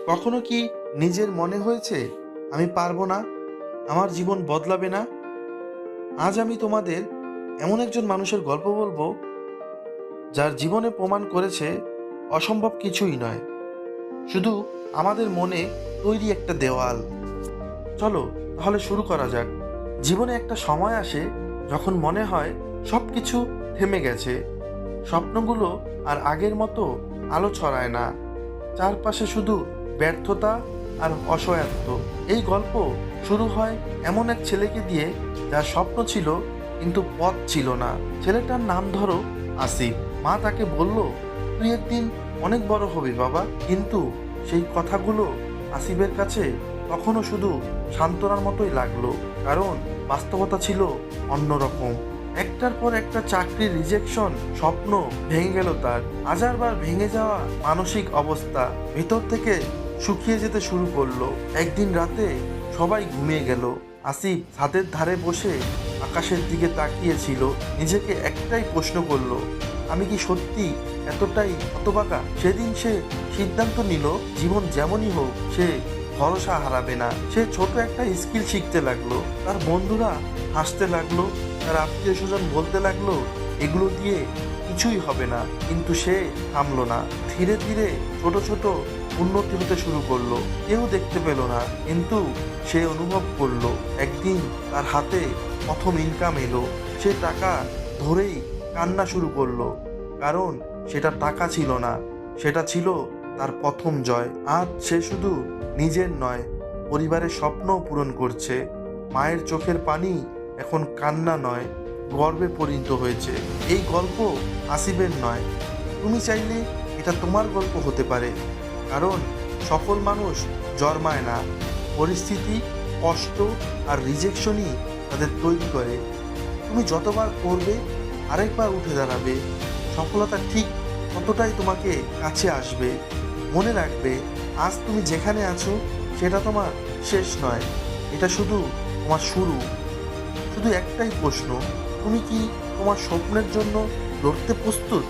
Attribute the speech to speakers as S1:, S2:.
S1: কখনো কি নিজের মনে হয়েছে আমি পারবো না, আমার জীবন বদলাবে না? আজ আমি তোমাদের এমন একজন মানুষের গল্প বলবো, যার জীবনে প্রমাণ করেছে অসম্ভব কিছুই নয়, শুধু আমাদের মনে তৈরি একটা দেওয়াল। চলো তাহলে শুরু করা যাক। জীবনে একটা সময় আসে যখন মনে হয় সব কিছু থেমে গেছে, স্বপ্নগুলো আর আগের মতো আলো ছড়ায় না, চারপাশে শুধু ব্যর্থতা আর অসহায়ত্ব। এই গল্প শুরু হয় এমন এক ছেলেকে দিয়ে, যার স্বপ্ন ছিল কিন্তু পথ ছিল না। ছেলেটার নাম ধরো আসিফ। মা তাকে বলল, তুই একদিন অনেক বড় হবি বাবা। কিন্তু সেই কথাগুলো আসিফের কাছে তখনও শুধু সান্ত্বনার মতোই লাগলো, কারণ বাস্তবতা ছিল অন্যরকম। একটার পর একটা চাকরির রিজেকশন, স্বপ্ন ভেঙে গেল তার। হাজারবার ভেঙে যাওয়া মানসিক অবস্থা ভিতর থেকে শুকিয়ে যেতে শুরু করলো। একদিন রাতে সবাই ঘুমিয়ে গেল, আসিফ ছাদের ধারে বসে আকাশের দিকে তাকিয়েছিল। নিজেকে একটাই প্রশ্ন করলো, আমি কি সত্যি এতটাই হতবাকা? সেদিন সে সিদ্ধান্ত নিল, জীবন যেমনই হোক সে ভরসা হারাবে না। সে ছোট একটা স্কিল শিখতে লাগলো, তার বন্ধুরা হাসতে লাগলো, তার আত্মীয় স্বজন বলতে লাগলো এগুলো দিয়ে কিছুই হবে না। কিন্তু সে থামলো না। ধীরে ধীরে ছোট ছোট উন্নতি হতে শুরু করলো। কেউ দেখতে পেল না, কিন্তু সে অনুভব করলো। একদিন তার হাতে প্রথম ইনকাম এলো। সে টাকা ধরেই কান্না শুরু করলো, কারণ সেটা টাকা ছিল না, সেটা ছিল তার প্রথম জয়। আজ সে শুধু নিজের নয়, পরিবারের স্বপ্নও পূরণ করছে। মায়ের চোখের পানি এখন কান্না নয়, গর্বে পরিণত হয়েছে। এই গল্প আসিফের নয়, তুমি চাইলে এটা তোমার গল্প হতে পারে। কারণ সফল মানুষ জন্মায় না, পরিস্থিতি, কষ্ট আর রিজেকশনই তাদের তৈরি করে। তুমি যতবার পড়বে আরেকবার উঠে দাঁড়াবে। সফলতা ঠিক ততটাই তোমাকে কাছে আসবে। মনে রাখবে, আজ তুমি যেখানে আছো সেটা তোমার শেষ নয়, এটা শুধু তোমার শুরু। শুধু একটাই প্রশ্ন, তুমি কি তোমার স্বপ্নের জন্য লড়তে প্রস্তুত?